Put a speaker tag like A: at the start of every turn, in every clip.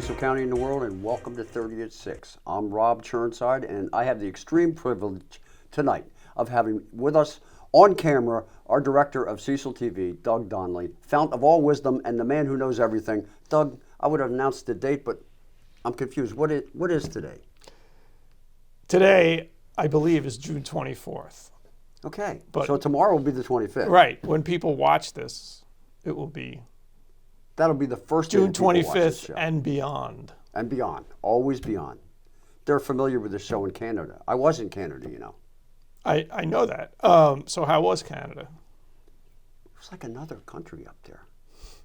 A: Cecil County in the world, and welcome to 30 at 6. I'm Rob Churnside, and I have the extreme privilege tonight of having with us on camera our director of Cecil TV, Doug Donnelly, fount of all wisdom and the man who knows everything. Doug, I would have announced the date, but I'm confused. What is today?
B: Today, I believe, is June 24th.
A: Okay,
B: But-
A: so tomorrow will be the 25th.
B: Right. When people watch this, it will be
A: That'll be the first day
B: June
A: that people watch this
B: 25th
A: show.
B: and beyond.
A: And beyond, always beyond. They're familiar with the show in Canada. I was in Canada, you know.
B: I know that. So how was Canada?
A: It was like another country up there.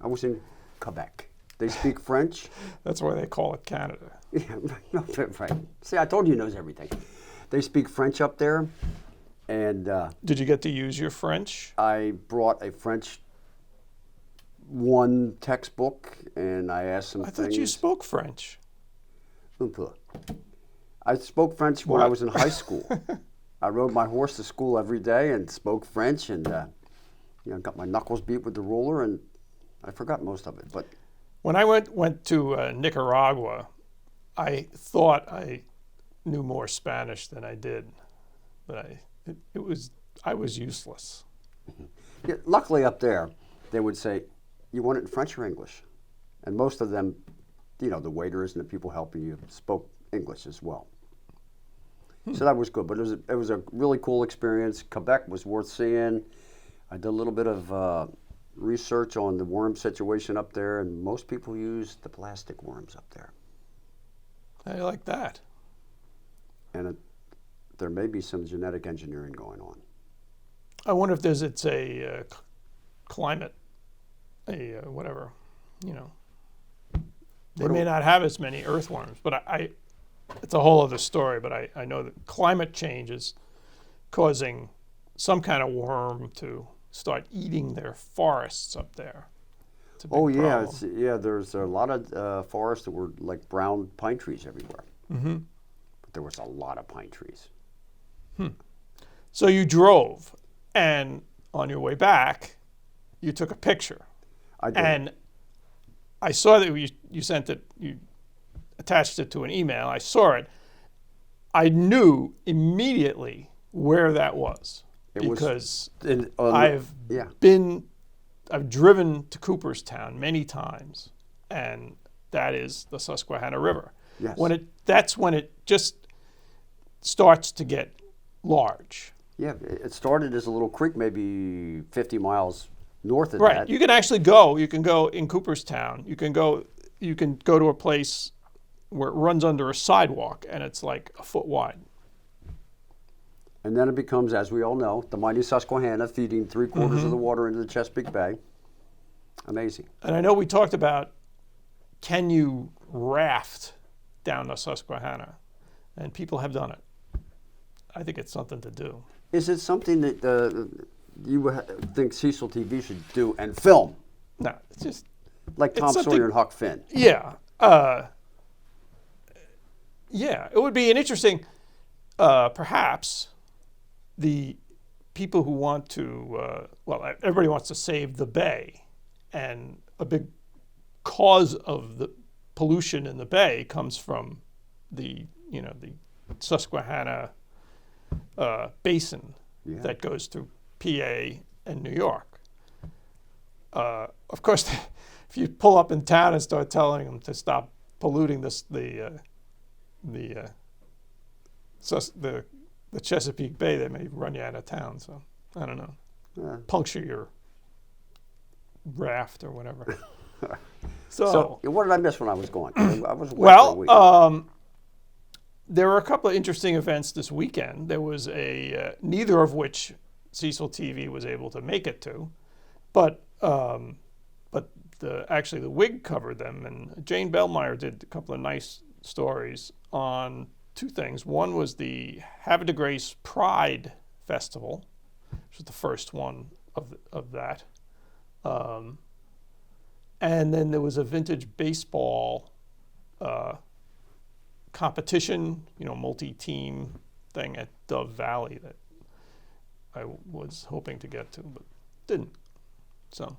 A: I was in Quebec. They speak French.
B: That's why they call it Canada.
A: Yeah, right. See, I told you he knows everything. They speak French up there, and
B: Did you get to use your French?
A: I brought a French 1 textbook, and I asked some
B: I
A: things.
B: thought you spoke French.
A: Un peu. I spoke French when I
B: What?
A: was in high school. I rode my horse to school every day and spoke French, and got my knuckles beat with the ruler, and I forgot most of it. But
B: When I went to Nicaragua, I thought I knew more Spanish than I did, but I was useless.
A: yeah, luckily up there, they would say, "You want it in French or English?" And most of them, the waiters and the people helping you spoke English as well. So that was good, but it was a really cool experience. Quebec was worth seeing. I did a little bit of research on the worm situation up there, and most people use the plastic worms up there.
B: I like that.
A: And there may be some genetic engineering going on.
B: I wonder if it's a climate, whatever, They may not have as many earthworms, but it's a whole other story. But I know that climate change is causing some kind of worm to start eating their forests up there. It's a big problem.
A: There's a lot of forests that were like brown pine trees everywhere.
B: Mm-hmm.
A: But there was a lot of pine trees.
B: So you drove, and on your way back, you took a picture.
A: I did.
B: And I saw that you sent it, you attached it to an email. I saw it. I knew immediately where that was because I've driven to Cooperstown many times, and that is the Susquehanna River.
A: Yes.
B: That's when it just starts to get large.
A: Yeah, it started as a little creek, maybe 50 miles north of
B: Right.
A: that.
B: You can actually go. You can go in Cooperstown. You can go to a place where it runs under a sidewalk, and it's like a foot wide.
A: And then it becomes, as we all know, the mighty Susquehanna feeding 3/4 of the water into the Chesapeake Bay. Amazing.
B: And I know we talked about, can you raft down the Susquehanna? And people have done it. I think it's something to do.
A: Is it something that you think Cecil TV should do and film?
B: No, it's just
A: Like Tom
B: something-
A: Sawyer and Huck Finn?
B: Yeah. It would be an interesting, perhaps, the people who want to, everybody wants to save the bay, and a big cause of the pollution in the bay comes from the Susquehanna basin that goes through PA and New York. Of course, if you pull up in town and start telling them to stop polluting the Chesapeake Bay, they may run you out of town. So I don't know.
A: Yeah.
B: Puncture your raft or whatever.
A: So what did I miss when I was gone? I was away for a week.
B: There were a couple of interesting events this weekend. There was neither of which Cecil TV was able to make it to, but actually the WIG covered them, and Jane Bellmeyer did a couple of nice stories on 2 things. One was the Havre de Grace Pride Festival, which was the first one of that. And then there was a vintage baseball competition, multi-team thing at Dove Valley that I was hoping to get to, but didn't. So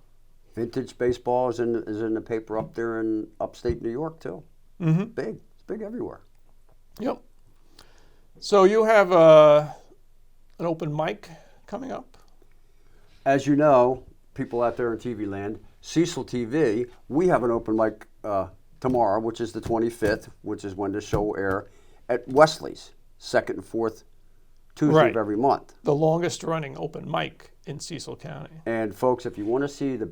A: Vintage baseball is in the paper up there in upstate New York too.
B: Mm-hmm.
A: Big. It's big everywhere.
B: Yep. So you have an open mic coming up?
A: As you know, people out there in TV land, Cecil TV, we have an open mic tomorrow, which is the 25th, which is when the show will air at Wesley's, second and fourth Tuesday of every month.
B: The longest running open mic in Cecil County.
A: And folks, if you want to see the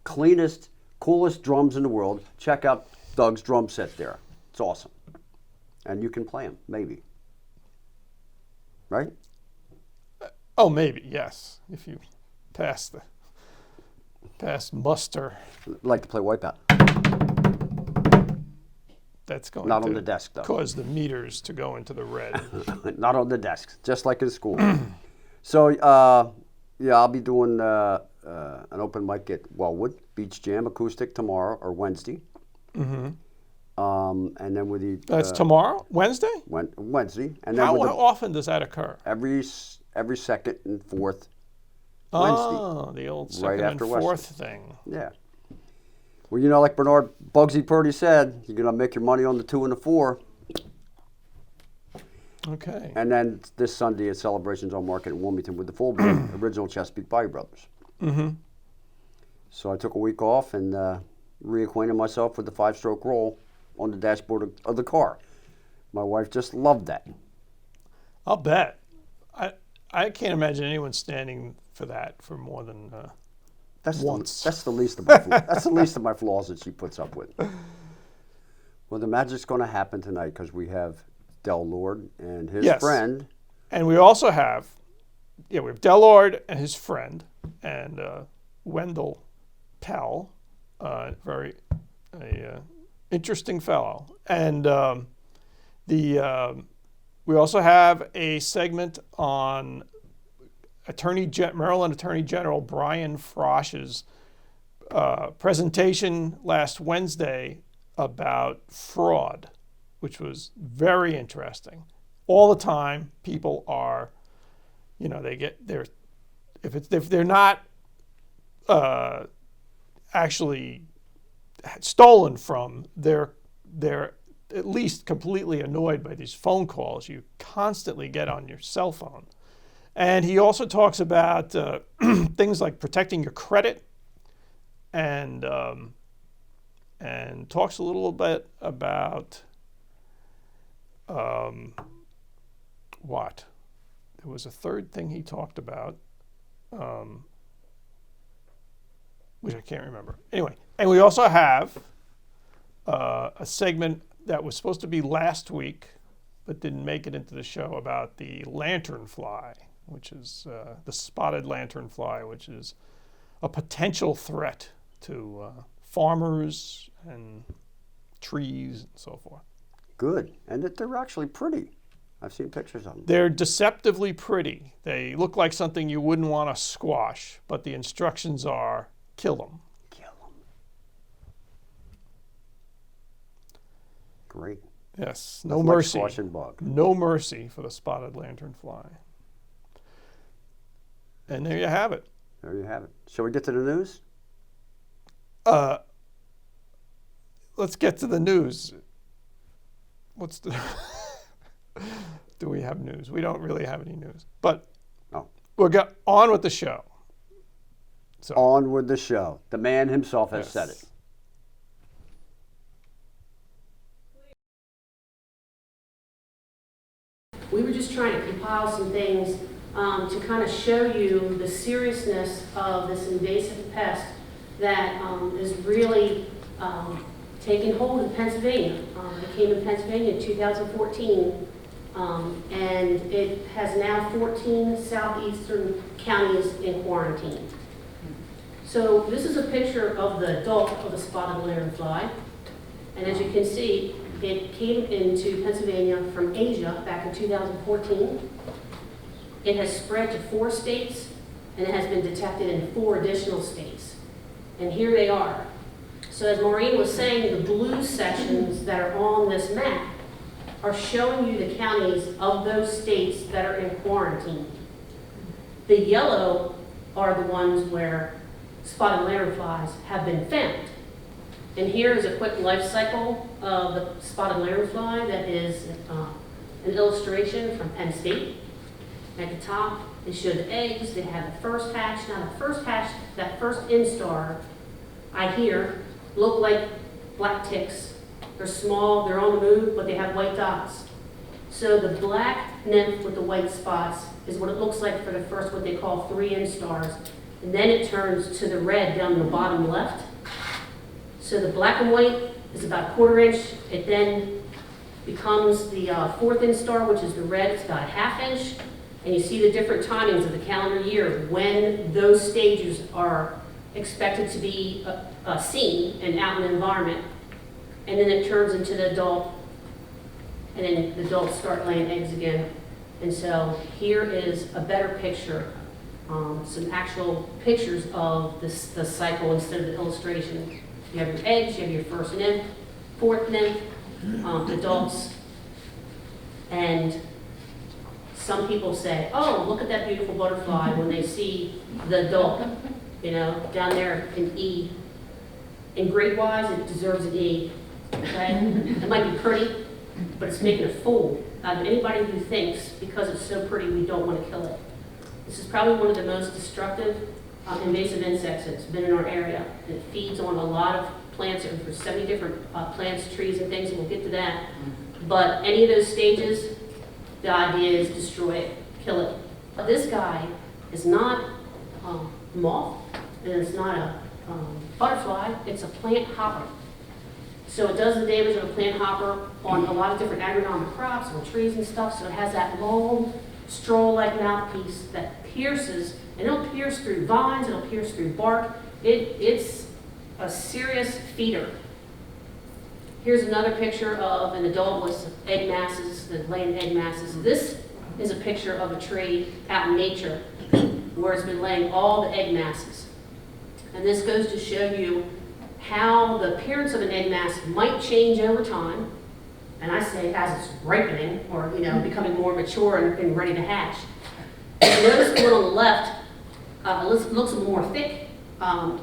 A: cleanest, coolest drums in the world, check out Doug's drum set there. It's awesome. And you can play them, maybe. Right?
B: Oh, maybe, yes. If you pass muster.
A: Like to play Wipeout.
B: That's going
A: Not
B: to
A: on the desk, though.
B: cause the meters to go into the red.
A: Not on the desk, just like in school. So, yeah, I'll be doing an open mic at Wellwood Beach Jam Acoustic tomorrow or Wednesday.
B: Mm-hmm.
A: And then with the
B: That's tomorrow, Wednesday.
A: Wednesday, and then
B: How
A: with
B: often does that occur?
A: every second and fourth Wednesday.
B: Oh, the old second and
A: after
B: fourth
A: Wednesday.
B: thing.
A: Yeah. Well, you know, like Bernard Bugsy Purdy said, you're gonna make your money on the 2 and the 4.
B: Okay.
A: And then this Sunday at Celebrations on Market in Wilmington with the full band, original Chesapeake Bayou Brothers.
B: Mm-hmm.
A: So I took a week off and reacquainted myself with the 5-stroke roll on the dashboard of the car. My wife just loved that.
B: I'll bet. I can't imagine anyone standing for that for more than once.
A: That's the least of my that's the least of my flaws that she puts up with. Well, the magic's going to happen tonight because we have Del Lord and his friend.
B: And we also have, we have Del Lord and his friend, and Windell Pell, very interesting fellow. And we also have a segment on Maryland Attorney General Brian Frosh's presentation last Wednesday about fraud, which was very interesting. All the time, people are, if they're not actually stolen from, they're at least completely annoyed by these phone calls you constantly get on your cell phone. And he also talks about things like protecting your credit, and talks a little bit about what? There was a third thing he talked about, which I can't remember. Anyway, and we also have a segment that was supposed to be last week, but didn't make it into the show, about the lanternfly, which is the spotted lanternfly, which is a potential threat to farmers and trees and so forth.
A: Good. And that they're actually pretty. I've seen pictures of them.
B: They're deceptively pretty. They look like something you wouldn't want to squash, but the instructions are kill them.
A: Kill them. Great.
B: Yes, no
A: That's
B: mercy.
A: Like squashing bug.
B: No mercy for the spotted lanternfly. And there you have it.
A: There you have it. Shall we get to the news?
B: Let's get to the news. What's the... Do we have news? We don't really have any news. But we'll get on with the show. So,
A: on with the show. The man himself has said it.
C: We were just trying to compile some things to kind of show you the seriousness of this invasive pest that is really taking hold in Pennsylvania. It came in Pennsylvania in 2014, and it has now 14 southeastern counties in quarantine. So this is a picture of the adult of the spotted lanternfly, and as you can see, it came into Pennsylvania from Asia back in 2014. It has spread to 4 states, and it has been detected in 4 additional states. And here they are. So as Maureen was saying, the blue sections that are on this map are showing you the counties of those states that are in quarantine. The yellow are the ones where spotted lanternflies have been found. And here is a quick life cycle of the spotted lanternfly that is an illustration from Penn State. At the top, they show the eggs. They have the first hatch. Now, the first hatch, that first instar, I hear, look like black ticks. They're small, they're on the move, but they have white dots. So the black nymph with the white spots is what it looks like for the first, what they call 3 instars. And then it turns to the red down the bottom left. So the black and white is about 1/4 inch. It then becomes the 4th instar, which is the red. It's about 1/2 inch. And you see the different timings of the calendar year when those stages are expected to be seen and out in the environment. And then it turns into the adult, and then the adults start laying eggs again. And so here is a better picture, some actual pictures of the cycle instead of the illustration. You have your eggs, you have your first nymph, 4th nymph, adults, and some people say, oh, look at that beautiful butterfly when they see the adult, down there in E. In grade-wise, it deserves an E, okay? It might be pretty, but it's making a fool out of anybody who thinks because it's so pretty we don't want to kill it. This is probably one of the most destructive invasive insects that's been in our area. It feeds on a lot of plants, over 70 different plants, trees, and things, and we'll get to that. But any of those stages, the idea is destroy it, kill it. But this guy is not a moth, and it's not a butterfly, it's a plant hopper. So it does the damage of a plant hopper on a lot of different agronomic crops, on trees and stuff, so it has that long, straw-like mouthpiece that pierces, and it'll pierce through vines, it'll pierce through bark. It's a serious feeder. Here's another picture of an adult with egg masses, the laying egg masses. This is a picture of a tree out in nature where it's been laying all the egg masses. And this goes to show you how the appearance of an egg mass might change over time. And I say as it's ripening or becoming more mature and ready to hatch. And notice the one on the left looks a little more thick.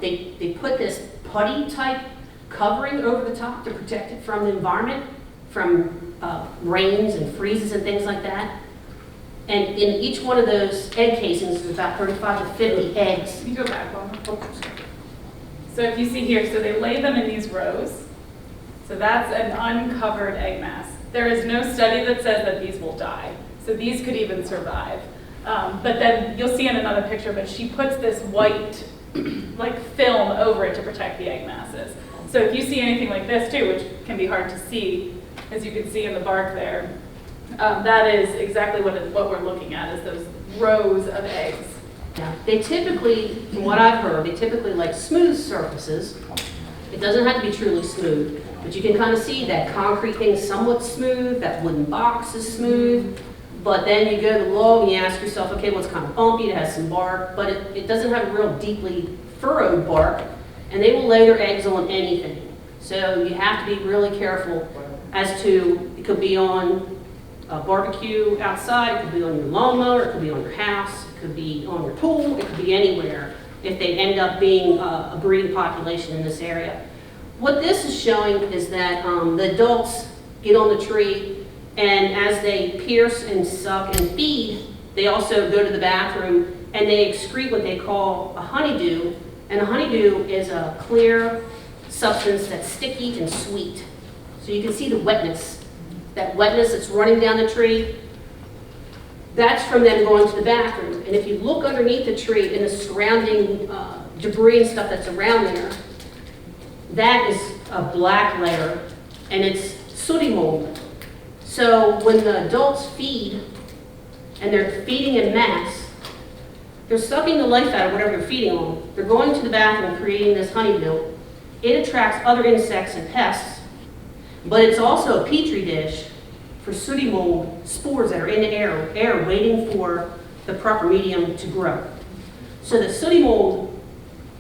C: They put this putty type covering over the top to protect it from the environment, from rains and freezes and things like that. And in each one of those egg casings, there's about 35 to 50 eggs.
D: Can you go back one? So if you see here, so they lay them in these rows. So that's an uncovered egg mass. There is no study that says that these will die. So these could even survive. But then you'll see in another picture, but she puts this white like film over it to protect the egg masses. So if you see anything like this too, which can be hard to see, as you can see in the bark there, that is exactly what we're looking at, is those rows of eggs.
C: Yeah. They typically, from what I've heard, they typically like smooth surfaces. It doesn't have to be truly smooth, but you can kind of see that concrete thing is somewhat smooth, that wooden box is smooth, but then you go to the log and you ask yourself, okay, well, it's kind of bumpy, it has some bark, but it doesn't have a real deeply furrowed bark, and they will lay their eggs on anything. So you have to be really careful as to, it could be on a barbecue outside, it could be on your lawnmower, it could be on your house, it could be on your pool, it could be anywhere if they end up being a breeding population in this area. What this is showing is that the adults get on the tree, and as they pierce and suck and feed, they also go to the bathroom and they excrete what they call a honeydew. And a honeydew is a clear substance that's sticky and sweet. So you can see the wetness, that wetness that's running down the tree. That's from them going to the bathroom. And if you look underneath the tree in the surrounding debris and stuff that's around there, that is a black layer, and it's sooty mold. So when the adults feed, and they're feeding in mass, they're sucking the life out of whatever they're feeding on. They're going to the bathroom creating this honeydew. It attracts other insects and pests, but it's also a petri dish for sooty mold spores that are in the air waiting for the proper medium to grow. So the sooty mold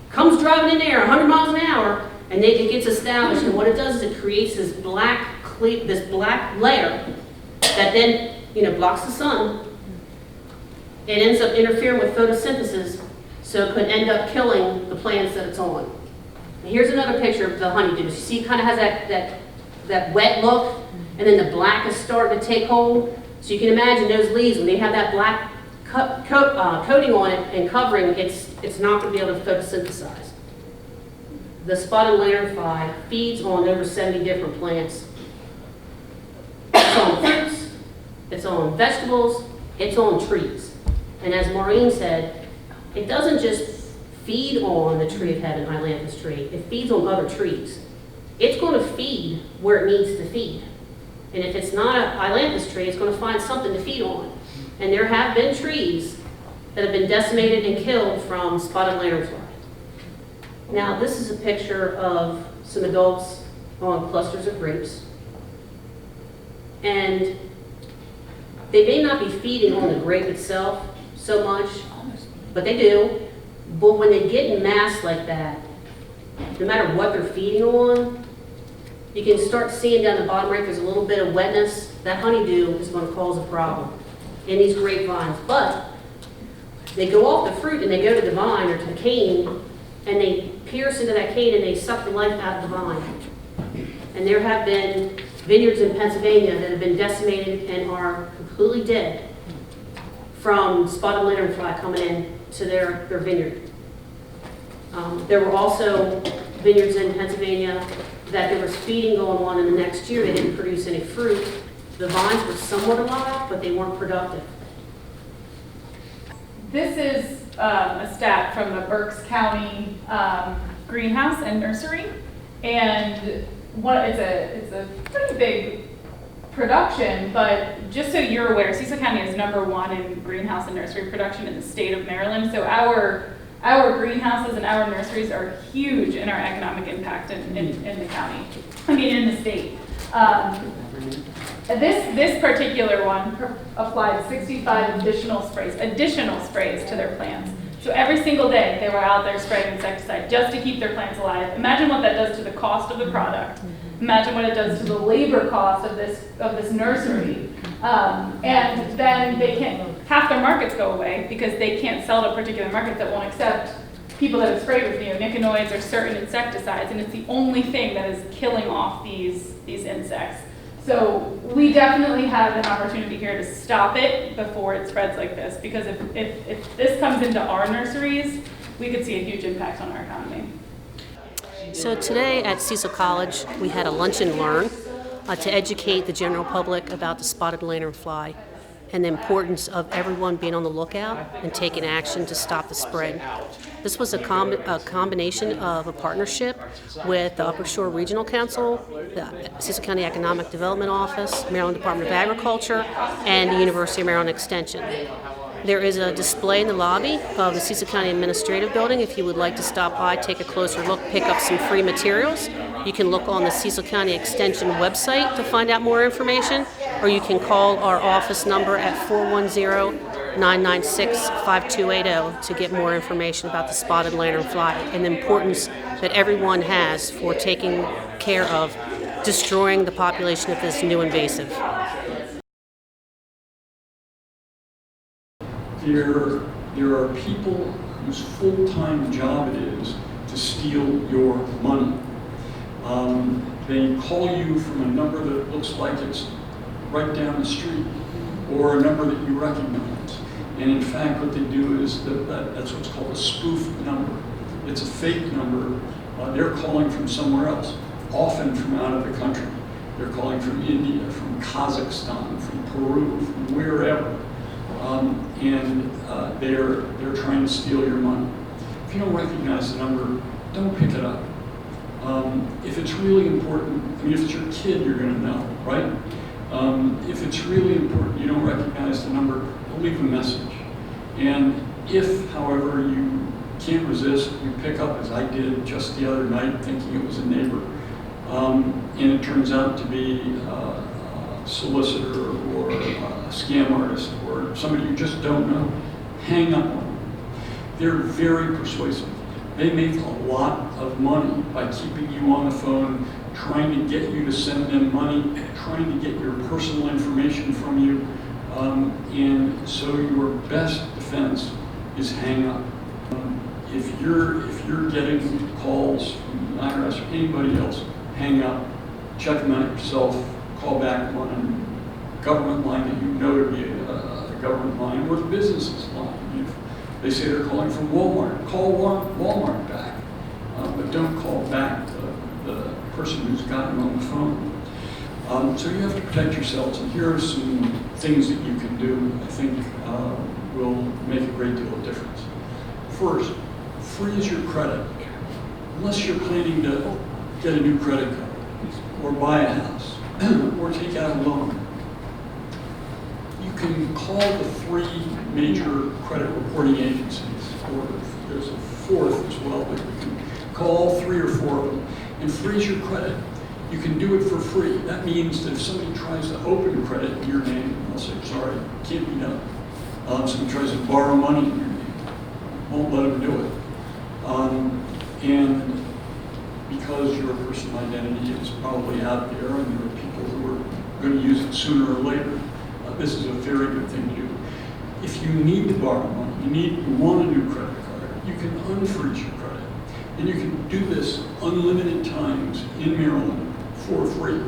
C: comes driving in there 100 miles an hour, and it gets established, and what it does is it creates this black layer that then blocks the sun. It ends up interfering with photosynthesis, so it could end up killing the plants that it's on. And here's another picture of the honeydew. You see it kind of has that that wet look, and then the black is starting to take hold. So you can imagine those leaves, when they have that black coating on it and covering, it's not going to be able to photosynthesize. The spotted lanternfly feeds on over 70 different plants. It's on fruits, it's on vegetables, it's on trees. And as Maureen said, it doesn't just feed on the tree of heaven, Ailanthus tree, it feeds on other trees. It's going to feed where it needs to feed. And if it's not an Ailanthus tree, it's going to find something to feed on. And there have been trees that have been decimated and killed from spotted lanternfly. Now, this is a picture of some adults on clusters of grapes. And they may not be feeding on the grape itself so much, but they do. But when they get in mass like that, no matter what they're feeding on, you can start seeing down the bottom right, there's a little bit of wetness. That honeydew is going to cause a problem in these grapevines. But they go off the fruit and they go to the vine or to the cane, and they pierce into that cane and they suck the life out of the vine. And there have been vineyards in Pennsylvania that have been decimated and are completely dead from spotted lanternfly coming in to their vineyard. There were also vineyards in Pennsylvania that there was feeding going on, and the next year they didn't produce any fruit. The vines were somewhat alive, but they weren't productive.
D: This is a stat from the Berks County greenhouse and nursery, and it's a pretty big production. But just so you're aware, Cecil County is #1 in greenhouse and nursery production in the state of Maryland. So our greenhouses and our nurseries are huge in our economic impact in the county. I mean, in the state. This particular one applied 65 additional sprays to their plants. So every single day they were out there spraying insecticide just to keep their plants alive. Imagine what that does to the cost of the product. Imagine what it does to the labor cost of this nursery. And then half their markets go away because they can't sell to particular markets that won't accept people that have sprayed with neonicotinoids or certain insecticides, and it's the only thing that is killing off these insects. So we definitely have an opportunity here to stop it before it spreads like this, because if this comes into our nurseries, we could see a huge impact on our economy.
E: So today at Cecil College, we had a lunch and learn to educate the general public about the spotted lanternfly and the importance of everyone being on the lookout and taking action to stop the spread. This was a combination of a partnership with the Upper Shore Regional Council, the Cecil County Economic Development Office, Maryland Department of Agriculture, and the University of Maryland Extension. There is a display in the lobby of the Cecil County Administrative Building. If you would like to stop by, take a closer look, pick up some free materials. You can look on the Cecil County Extension website to find out more information, or you can call our office number at 410-996-5280 to get more information about the spotted lanternfly and the importance that everyone has for taking care of destroying the population of this new invasive.
F: There are people whose full-time job it is to steal your money. They call you from a number that looks like it's right down the street, or a number that you recognize. And in fact, what they do is that's what's called a spoof number. It's a fake number. They're calling from somewhere else, often from out of the country. They're calling from India, from Kazakhstan, from Peru, from wherever. They're trying to steal your money. If you don't recognize the number, don't pick it up. If it's really important, I mean, if it's your kid, you're going to know, right? If it's really important, you don't recognize the number, don't leave a message. And if, however, you can't resist, you pick up, as I did just the other night, thinking it was a neighbor, and it turns out to be a solicitor or a scam artist or somebody you just don't know, hang up on them. They're very persuasive. They make a lot of money by keeping you on the phone, trying to get you to send them money, trying to get your personal information from you. And so your best defense is hang up. If you're getting calls from the IRS or anybody else, hang up. check them out yourself, call back on a government line that you know to be a government line, or the business's line. If they say they're calling from Walmart, call Walmart back, but don't call back the person who's got you on the phone. So you have to protect yourselves, and here are some things that you can do, I think will make a great deal of difference. First, freeze your credit. Unless you're planning to get a new credit card, or buy a house, or take out a loan, you can call the 3 major credit reporting agencies, or there's a 4th as well, but you can call all 3 or 4 of them and freeze your credit. You can do it for free. That means that if somebody tries to open credit in your name, they'll say, sorry, can't be done. Somebody tries to borrow money in your name, won't let them do it. And because your personal identity is probably out there and there are people who are going to use it sooner or later, this is a very good thing to do. If you need to borrow money, you want a new credit card, you can unfreeze your credit. And you can do this unlimited times in Maryland for free.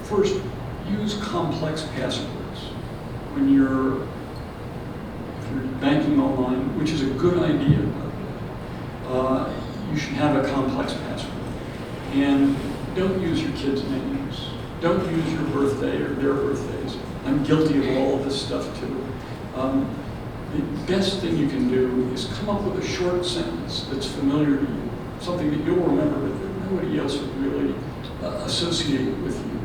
F: First, use complex passwords when if you're banking online, which is a good idea, you should have a complex password. And don't use your kids' names. Don't use your birthday or their birthdays. I'm guilty of all of this stuff too. The best thing you can do is come up with a short sentence that's familiar to you, something that you'll remember that nobody else would really associate with you.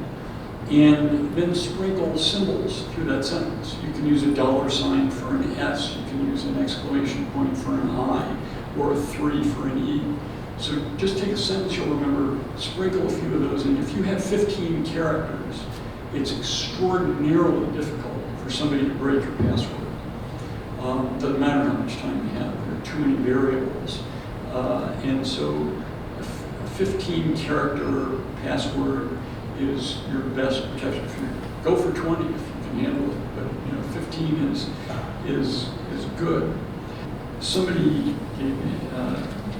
F: And then sprinkle symbols through that sentence. You can use a $sign for an S, you can use an exclamation point for an I, or a 3 for an E. So just take a sentence you'll remember, sprinkle a few of those, and if you have 15 characters, it's extraordinarily difficult for somebody to break your password. Doesn't matter how much time you have, there are too many variables. And so a 15 character password is your best protection. If you go for 20 if you can handle it, but 15 is good. Somebody gave me,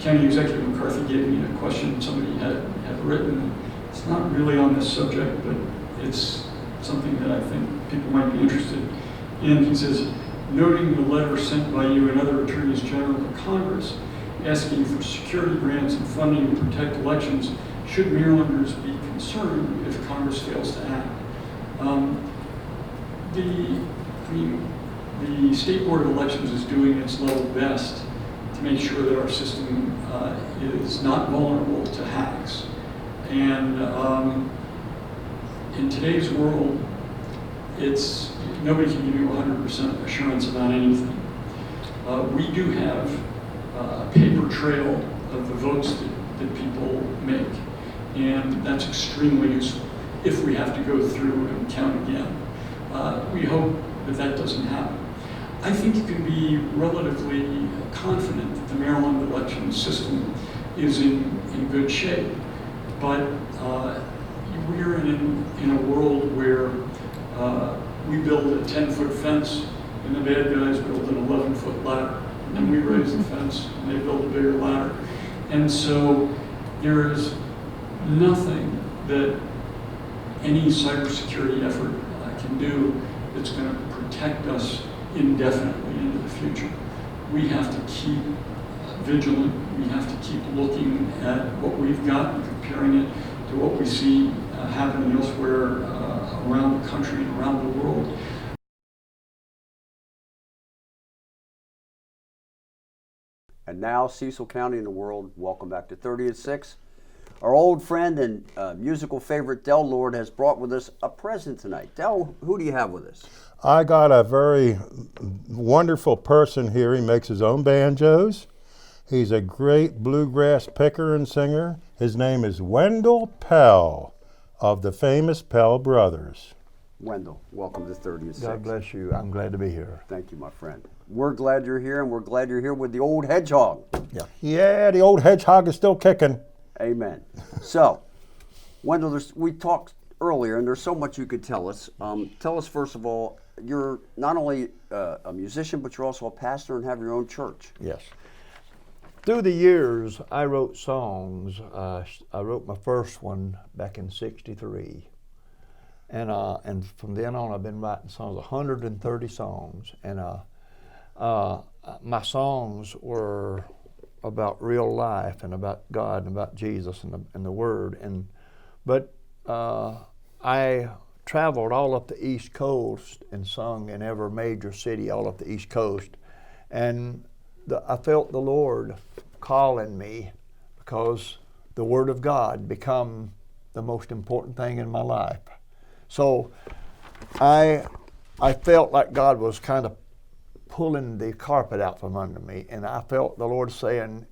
F: County Executive McCarthy gave me a question somebody had written. It's not really on this subject, but it's something that I think people might be interested in. He says, noting the letter sent by you and other attorneys general to Congress asking for security grants and funding to protect elections, should Marylanders be concerned if Congress fails to act? The State Board of Elections is doing its level best to make sure that our system is not vulnerable to hacks. And in today's world, nobody can give you 100% assurance about anything. We do have a paper trail of the votes that people make, and that's extremely useful if we have to go through and count again. We hope that doesn't happen. I think you can be relatively confident that the Maryland election system is in good shape, but we're in a world where we build a 10-foot fence and the bad guys build an 11-foot ladder. And then we raise the fence and they build a bigger ladder. And so there is nothing that any cybersecurity effort can do that's going to protect us indefinitely into the future. We have to keep vigilant. We have to keep looking at what we've got and comparing it to what we see happening elsewhere around the country and around the world.
A: And now, Cecil County and the world, welcome back to 30 at 6. Our old friend and musical favorite, Del Lord, has brought with us a present tonight. Del, who do you have with us?
G: I got a very wonderful person here. He makes his own banjos. He's a great bluegrass picker and singer. His name is Windell Pell of the famous Pell Brothers.
A: Wendell, welcome to 30 at 6.
H: God bless you. I'm glad to be here.
A: Thank you, my friend. We're glad you're here, and we're glad you're here with the old hedgehog.
G: Yeah, the old hedgehog is still kicking.
A: Amen. So, Wendell, we talked earlier, and there's so much you could tell us. Tell us, first of all, you're not only a musician, but you're also a pastor and have your own church.
H: Yes. Through the years, I wrote songs. I wrote my first one back in '63. And from then on, I've been writing songs, 130 songs. And my songs were about real life and about God and about Jesus and the Word. But I traveled all up the East Coast and sung in every major city all up the East Coast. And I felt the Lord calling me because the Word of God become the most important thing in my life. So I felt like God was kind of pulling the carpet out from under me, and I felt the Lord saying,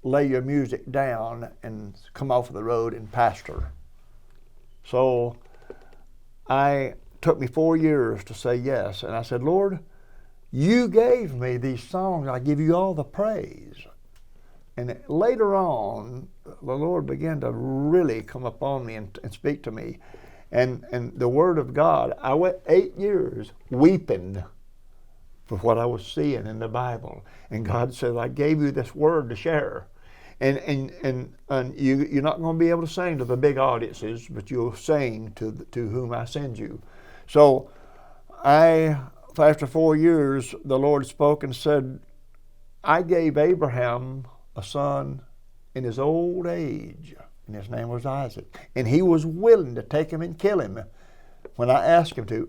H: lay your music down and come off of the road and pastor. So it took me 4 years to say yes, and I said, Lord, you gave me these songs, I give you all the praise. And later on, the Lord began to really come upon me and speak to me. And the Word of God, I went 8 years weeping for what I was seeing in the Bible. And God said, I gave you this Word to share. And you're not going to be able to sing to the big audiences, but you'll sing to whom I send you. So after 4 years, the Lord spoke and said, I gave Abraham a son in his old age, and his name was Isaac. And he was willing to take him and kill him. When I asked him to,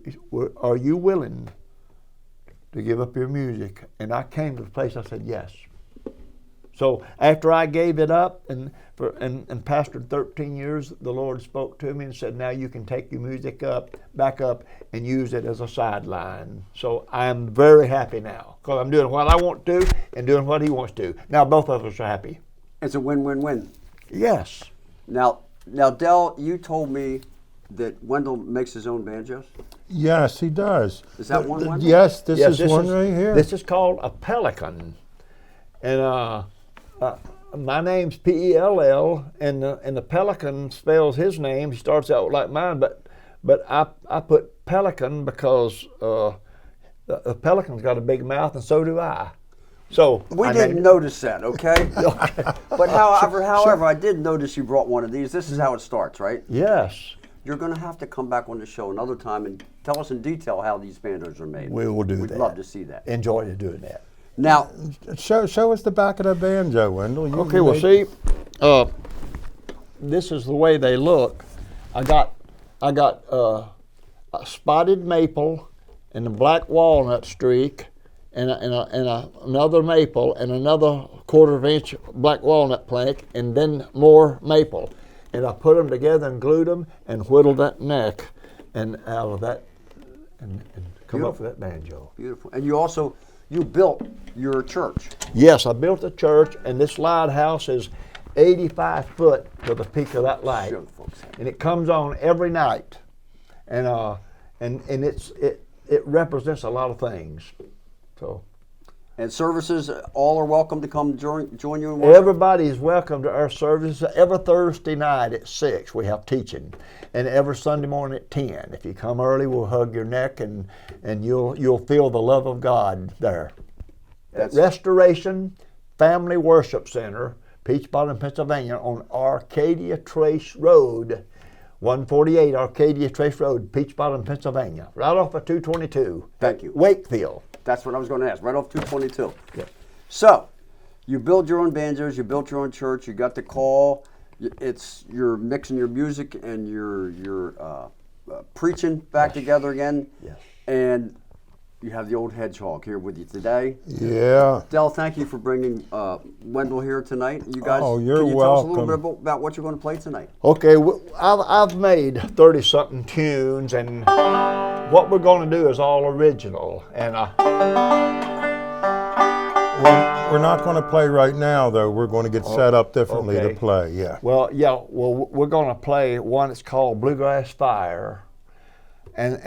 H: are you willing to give up your music? And I came to the place, I said, yes. So after I gave it up and pastored 13 years, the Lord spoke to me and said, now you can take your music back up and use it as a sideline. So I'm very happy now because I'm doing what I want to do and doing what He wants to. Now both of us are happy.
A: It's a win-win-win.
H: Yes.
A: Now, Del, you told me that Wendell makes his own banjos.
G: Yes, he does.
A: Is that one? Wendell?
G: Yes, this is one right here.
H: This is called a pelican. And my name's P-E-L-L, and the pelican spells his name. He starts out like mine, but I put pelican because the pelican's got a big mouth, and so do I. So
A: we didn't notice that, okay? But however, I did notice you brought one of these. This is how it starts, right?
H: Yes.
A: You're going to have to come back on the show another time and tell us in detail how these banjos are made.
H: We will do that.
A: We'd love to see that.
H: Enjoy doing that.
A: Now,
G: show us the back of the banjo, Wendell.
H: Okay, well, see, this is the way they look. I got a spotted maple and a black walnut streak, and another maple and another 1/4 inch black walnut plank, and then more maple. And I put them together and glued them and whittled that neck, and out of that, and come up with that banjo.
A: Beautiful. And you built your church.
H: Yes, I built a church, and this lighthouse is 85 foot to the peak of that light,
A: Show the folks.
H: and it comes on every night, and it represents a lot of things. So.
A: And services, all are welcome to come join you in worship?
H: Everybody is welcome to our services. Every Thursday night at 6 we have teaching, and every Sunday morning at 10. If you come early, we'll hug your neck, and you'll feel the love of God there. At Restoration Family Worship Center, Peach Bottom, Pennsylvania, on Arcadia Trace Road, 148 Arcadia Trace Road, Peach Bottom, Pennsylvania, right off of 222.
A: Thank you.
H: Wakefield.
A: That's what I was going to ask, right off 222.
H: Yeah.
A: So, you build your own banjos, you built your own church, you got the call, you're mixing your music and you're preaching back together again.
H: Yes.
A: And you have the old hedgehog here with you today.
G: Yeah.
A: Del, thank you for bringing Wendell here tonight. You guys,
G: Oh, you're
A: can you tell us a little
G: welcome.
A: bit about what you're going to play tonight?
H: Okay, I've made 30-something tunes, and what we're going to do is all original. And
G: We're not going to play right now, though. We're going to get set up differently to
H: okay.
G: play. Yeah.
H: well, we're going to play one that's called Bluegrass Fire, and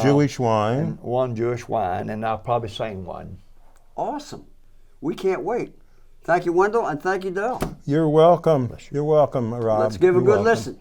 G: Jewish wine.
H: one Jewish wine, and I'll probably sing one.
A: Awesome. We can't wait. Thank you, Wendell, and thank you, Del.
G: You're welcome. You're welcome, Rob.
A: Let's give a
G: You're
A: good
G: welcome.
A: listen.